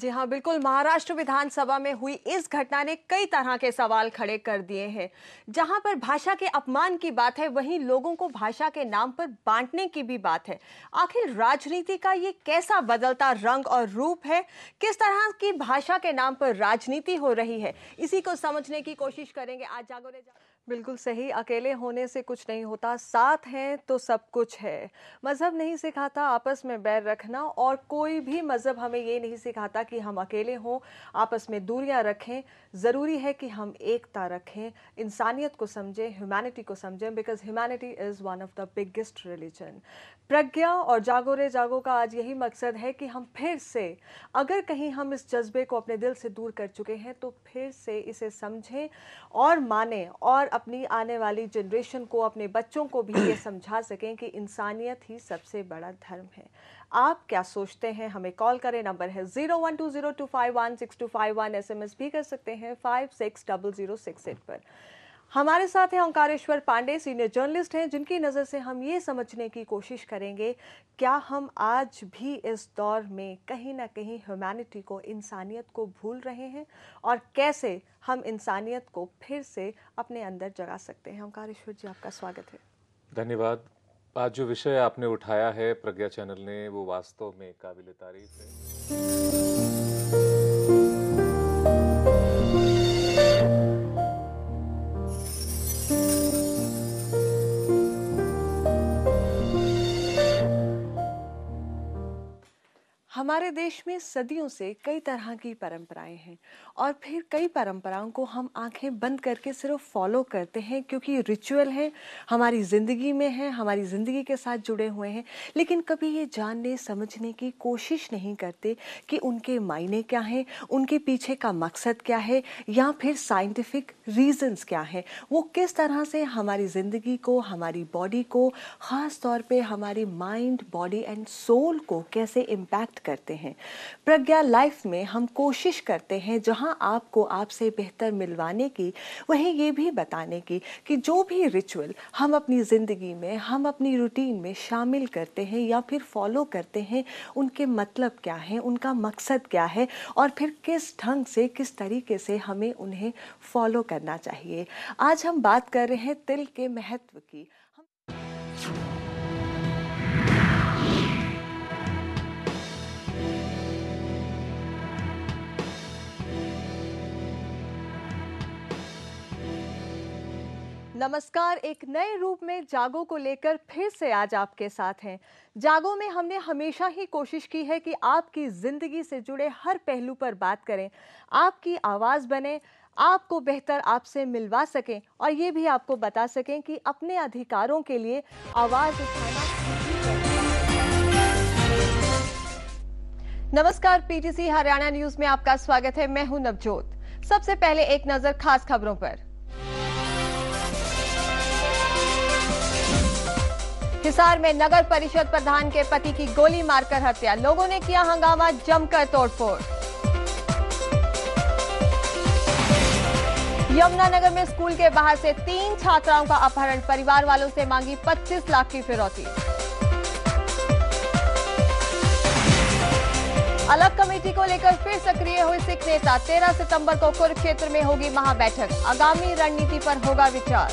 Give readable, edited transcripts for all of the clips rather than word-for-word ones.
जी हाँ, बिल्कुल। महाराष्ट्र विधानसभा में हुई इस घटना ने कई तरह के सवाल खड़े कर दिए हैं। जहां पर भाषा के अपमान की बात है, वहीं लोगों को भाषा के नाम पर बांटने की भी बात है। आखिर राजनीति का ये कैसा बदलता रंग और रूप है? किस तरह की भाषा के नाम पर राजनीति हो रही है, इसी को समझने की कोशिश करेंगे आज जागो रे जागो। बिल्कुल सही। अकेले होने से कुछ नहीं होता, साथ हैं तो सब कुछ है। मजहब नहीं सिखाता आपस में बैर रखना, और कोई भी मजहब हमें ये नहीं सिखाता कि हम अकेले हों, आपस में दूरियां रखें। ज़रूरी है कि हम एकता रखें, इंसानियत को समझें, ह्यूमैनिटी को समझें, because humanity is one of the biggest religion. प्रज्ञा और जागो रे जागो का आज यही मकसद है कि हम फिर से, अगर कहीं हम इस जज्बे को अपने दिल से दूर कर चुके हैं, तो फिर से इसे समझें और मानें, और अपनी आने वाली जनरेशन को, अपने बच्चों को भी ये समझा सकें कि इंसानियत ही सबसे बड़ा धर्म है। आप क्या सोचते हैं? हमें कॉल करें, नंबर है 0120251621। SMS भी कर सकते हैं 560068 पर। हमारे साथ हैं ओंकारेश्वर पांडे, सीनियर जर्नलिस्ट हैं, जिनकी नज़र से हम ये समझने की कोशिश करेंगे, क्या हम आज भी इस दौर में कहीं ना कहीं ह्यूमैनिटी को, इंसानियत को भूल रहे हैं, और कैसे हम इंसानियत को फिर से अपने अंदर जगा सकते हैं। ओंकारेश्वर जी, आपका स्वागत है। धन्यवाद। आज जो विषय आपने उठाया है प्रज्ञा चैनल ने, वो वास्तव में काबिल तारीफ है। हमारे देश में सदियों से कई तरह की परंपराएं हैं, और फिर कई परंपराओं को हम आंखें बंद करके सिर्फ फॉलो करते हैं क्योंकि रिचुअल है, हमारी ज़िंदगी में है, हमारी ज़िंदगी के साथ जुड़े हुए हैं। लेकिन कभी ये जानने समझने की कोशिश नहीं करते कि उनके मायने क्या हैं, उनके पीछे का मकसद क्या है, या फिर साइंटिफिक रीजंस क्या हैं, वो किस तरह से हमारी ज़िंदगी को, हमारी बॉडी को, ख़ास तौर पे हमारी माइंड, बॉडी एंड सोल को कैसे इम्पैक्ट करते हैं। प्रज्ञा लाइफ में हम कोशिश करते हैं जहां आपको आपसे बेहतर मिलवाने की, वहीं ये भी बताने की कि जो भी रिचुअल हम अपनी ज़िंदगी में, हम अपनी रूटीन में शामिल करते हैं या फिर फॉलो करते हैं, उनके मतलब क्या है, उनका मकसद क्या है, और फिर किस ढंग से, किस तरीके से हमें उन्हें फॉलो करना चाहिए। आज हम बात कर रहे हैं तिल के महत्व की। नमस्कार, एक नए रूप में जागो को लेकर फिर से आज आपके साथ हैं। जागो में हमने हमेशा ही कोशिश की है कि आपकी जिंदगी से जुड़े हर पहलू पर बात करें, आपकी आवाज़ बने, आपको बेहतर आपसे मिलवा सकें, और ये भी आपको बता सकें कि अपने अधिकारों के लिए आवाज़ उठाना। नमस्कार, पीटीसी हरियाणा न्यूज में आपका स्वागत है। मैं हूं नवजोत। सबसे पहले एक नजर खास खबरों पर। हिसार में नगर परिषद प्रधान के पति की गोली मारकर हत्या, लोगों ने किया हंगामा, जमकर तोड़फोड़। यमुनानगर में स्कूल के बाहर से 3 छात्राओं का अपहरण, परिवार वालों से मांगी 25 लाख की फिरौती। अलग कमेटी को लेकर फिर सक्रिय हुए सिख नेता, 13 सितंबर को कुरुक्षेत्र में होगी महाबैठक, आगामी रणनीति पर होगा विचार।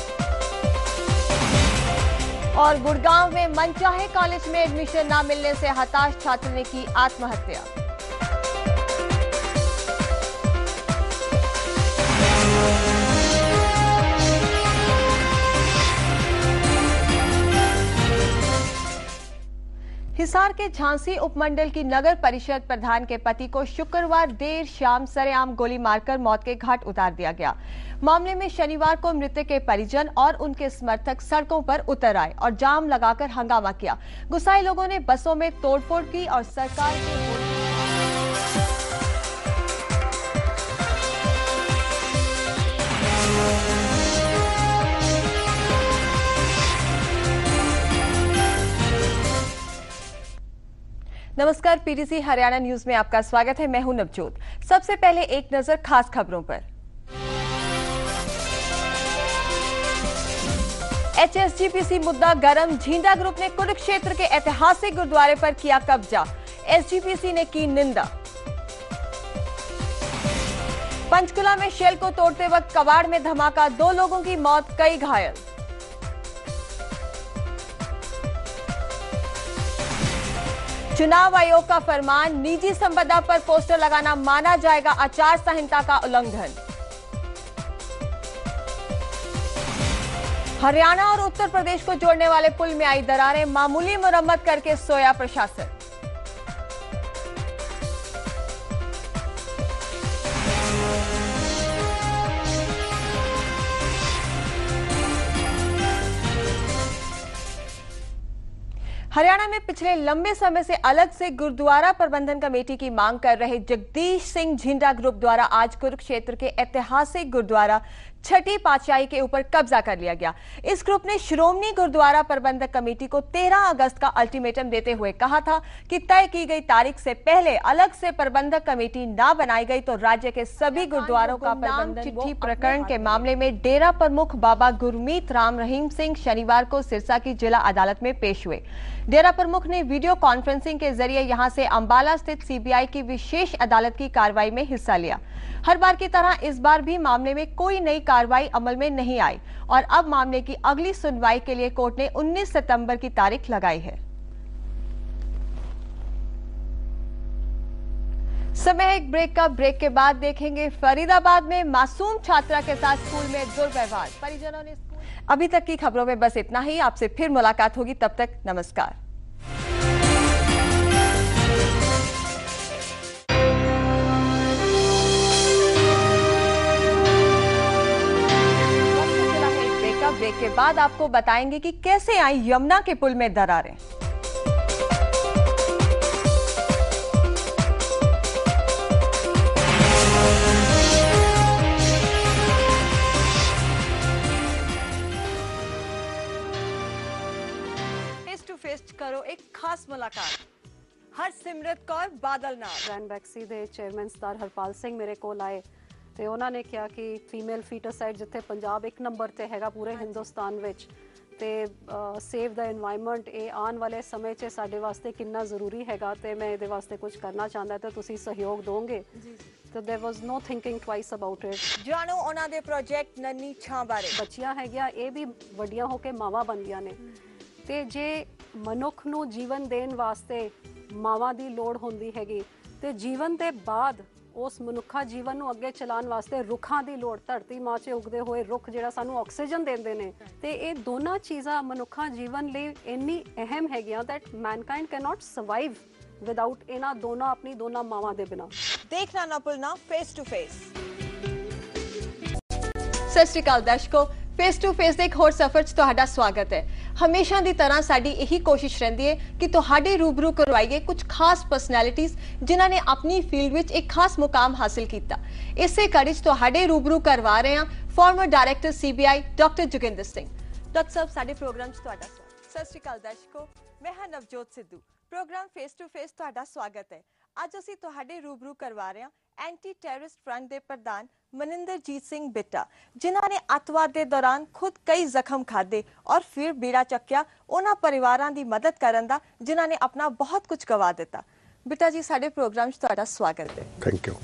और गुड़गांव में मनचाहे कॉलेज में एडमिशन न मिलने से हताश छात्र ने की आत्महत्या। हिसार के झांसी उपमंडल की नगर परिषद प्रधान के पति को शुक्रवार देर शाम सरेआम गोली मारकर मौत के घाट उतार दिया गया। मामले में शनिवार को मृतक के परिजन और उनके समर्थक सड़कों पर उतर आए और जाम लगाकर हंगामा किया। गुस्साए लोगों ने बसों में तोड़फोड़ की और सरकार की नमस्कार, पीटीसी हरियाणा न्यूज में आपका स्वागत है। मैं हूं नवजोत। सबसे पहले एक नजर खास खबरों पर। HSGPC मुद्दा गरम, झींडा ग्रुप ने कुरुक्षेत्र के ऐतिहासिक गुरुद्वारे पर किया कब्जा, SGPC ने की निंदा। पंचकुला में शेल को तोड़ते वक्त कबाड़ में धमाका, 2 लोगों की मौत, कई घायल। चुनाव आयोग का फरमान, निजी संपदा पर पोस्टर लगाना माना जाएगा आचार संहिता का उल्लंघन। हरियाणा और उत्तर प्रदेश को जोड़ने वाले पुल में आई दरारें, मामूली मुरम्मत करके सोया प्रशासन। हरियाणा में पिछले लंबे समय से अलग से गुरुद्वारा प्रबंधन कमेटी की मांग कर रहे जगदीश सिंह झिंडा ग्रुप द्वारा आज कुरुक्षेत्र के ऐतिहासिक गुरुद्वारा छठी पातशाही के ऊपर कब्जा कर लिया गया। इस ग्रुप ने श्रोमणी गुरुद्वारा प्रबंधक कमेटी को 13 अगस्त का अल्टीमेटम देते हुए कहा था कि तय की गई तारीख से पहले अलग से प्रबंधक कमेटी ना बनाई गई तो राज्य के सभी गुरुद्वारों का प्रबंधन। चिट्ठी प्रकरण के मामले में डेरा प्रमुख बाबा गुरमीत राम रहीम सिंह शनिवार को सिरसा की जिला अदालत में पेश हुए। डेरा प्रमुख ने वीडियो कॉन्फ्रेंसिंग के जरिए यहां से अंबाला स्थित सीबीआई की विशेष अदालत की कार्रवाई में हिस्सा लिया। हर बार की तरह इस बार भी मामले में कोई नई कार्रवाई अमल में नहीं आई और अब मामले की अगली सुनवाई के लिए कोर्ट ने 19 सितंबर की तारीख लगाई है। समय है एक ब्रेक का। ब्रेक के बाद देखेंगे फरीदाबाद में मासूम छात्रा के साथ स्कूल में दुर्व्यवहार, परिजनों ने अभी तक की खबरों में बस इतना ही। आपसे फिर मुलाकात होगी, तब तक नमस्कार। ब्रेक के बाद आपको बताएंगे कि कैसे आई यमुना के पुल में दरारें। फेस टू फेस करो एक खास मुलाकात। हरसिमरत कौर बादल नाल ਰੈਨਬੈਕਸੀ ਦੇ ਚੇਅਰਮੈਨ ਸਰਦਾਰ ਹਰਪਾਲ ਸਿੰਘ ਮੇਰੇ ਕੋਲ ਆਏ ਤੇ ਉਹਨਾਂ ਨੇ ਕਿਹਾ ਕਿ ਫੀਮੇਲ ਫੀਟਾਸਾਈਡ ਜਿੱਥੇ ਪੰਜਾਬ 1 ਨੰਬਰ ਤੇ ਹੈਗਾ ਪੂਰੇ ਹਿੰਦੁਸਤਾਨ ਵਿੱਚ ਤੇ ਸੇਵ ਦਾ এনवायरमेंट ਇਹ ਆਉਣ ਵਾਲੇ ਸਮੇਂ 'ਚ ਸਾਡੇ ਵਾਸਤੇ ਕਿੰਨਾ ਜ਼ਰੂਰੀ ਹੈਗਾ ਤੇ ਮੈਂ ਇਹਦੇ ਵਾਸਤੇ ਕੁਝ ਕਰਨਾ ਚਾਹੁੰਦਾ ਤੇ ਤੁਸੀਂ ਸਹਿਯੋਗ ਦੋਗੇ। So there was no thinking twice about it। ਜਾਣੋ ਉਹਨਾਂ ਦੇ ਪ੍ਰੋਜੈਕਟ ਨੰਨੀ ਛਾਂ ਬਾਰੇ। ਬੱਚੀਆਂ ਹੈਗੀਆਂ ਇਹ ਵੀ ਵੱਡੀਆਂ ਹੋ ਕੇ ਮਾਵਾਂ ਬਣਦੀਆਂ ਨੇ ਤੇ ਜੇ ਮਨੁੱਖ ਨੂੰ ਜੀਵਨ ਦੇਣ ਵਾਸਤੇ ਮਾਵਾਂ ਦੀ ਲੋੜ ਹੁੰਦੀ ਹੈਗੀ ਤੇ ਜੀਵਨ ਦੇ ਬਾਅਦ ਉਸ ਮਨੁੱਖਾ ਜੀਵਨ ਨੂੰ ਅੱਗੇ ਚਲਾਉਣ ਵਾਸਤੇ ਰੁੱਖਾਂ ਦੀ ਲੋੜ, ਧਰਤੀ ਮਾਂ 'ਚ ਉਗਦੇ ਹੋਏ ਰੁੱਖ ਜਿਹੜਾ ਸਾਨੂੰ ਆਕਸੀਜਨ ਦਿੰਦੇ ਨੇ ਤੇ ਇਹ ਦੋਨਾਂ ਚੀਜ਼ਾਂ ਮਨੁੱਖਾ ਜੀਵਨ ਲਈ ਇੰਨੀ ਅਹਿਮ ਹੈਗੀਆਂ that mankind cannot survive without ਇਹਨਾਂ ਦੋਨਾਂ ਆਪਣੀ ਦੋਨਾਂ ਮਾਵਾਂ ਦੇ ਬਿਨਾਂ। देखना ना भूलना फेस टू फेस। सत श्री अकाल दर्शकों, फेस टू फेस ਦੇ ਇੱਕ ਹੋਰ ਸਫ਼ਰ 'ਚ ਤੁਹਾਡਾ ਸਵਾਗਤ ਹੈ। ਹਮੇਸ਼ਾ ਦੀ ਤਰ੍ਹਾਂ ਸਾਡੀ ਇਹੀ ਕੋਸ਼ਿਸ਼ ਰਹਿੰਦੀ ਹੈ ਕਿ ਤੁਹਾਡੇ ਰੂਬਰੂ ਕਰਵਾਈਏ ਕੁਝ ਖਾਸ ਪਰਸਨੈਲਿਟੀਜ਼ ਜਿਨ੍ਹਾਂ ਨੇ ਆਪਣੀ ਫੀਲਡ ਵਿੱਚ ਇੱਕ ਖਾਸ ਮੁਕਾਮ ਹਾਸਿਲ ਕੀਤਾ। ਇਸੇ ਕੜੀ 'ਚ ਤੁਹਾਡੇ ਰੂਬਰੂ ਕਰਵਾ ਰਹੇ ਹਾਂ farmer director CBI doctor Joginder Singh. Doctor ਸਾਹਿਬ ਸਾਡੇ ਪ੍ਰੋਗਰਾਮ 'ਚ ਤੁਹਾਡਾ ਸਵਾਗਤ। ਸਤ श्री अकाल ਦਰਸ਼ਕੋ, ਮੈਂ ਹਾਂ Navjot Sidhu. Programme face to face ਤੁਹਾਡਾ ਸਵਾਗਤ ਹੈ। ਅੱਜ ਅਸੀਂ ਤੁਹਾਡੇ ਰੂਬਰੂ ਕਰਵਾ ਰਹੇ ਹਾਂ ਐਂਟੀ ਟੈਰਰਿਸਟ ਫਰੰਟ ਦੇ ਪ੍ਰਧਾਨ ਮਨਿੰਦਰਜੀਤ ਸਿੰਘ ਬਿੱਟਾ, ਜਿਨ੍ਹਾਂ ਨੇ ਅੱਤਵਾਦ ਦੇ ਦੌਰਾਨ ਖੁਦ ਕਈ ਜ਼ਖਮ ਖਾਦੇ ਔਰ ਫਿਰ ਬੀੜਾ ਚੱਕਿਆ ਉਹਨਾਂ ਪਰਿਵਾਰਾਂ ਦੀ ਮਦਦ ਕਰਨ ਦਾ ਜਿਨ੍ਹਾਂ ਨੇ ਆਪਣਾ ਬਹੁਤ ਕੁਝ ਗਵਾ ਦਿੱਤਾ। ਬਿੱਟਾ ਜੀ, ਸਾਡੇ ਪ੍ਰੋਗਰਾਮ 'ਚ ਤੁਹਾਡਾ ਸਵਾਗਤ ਹੈ। Thank you.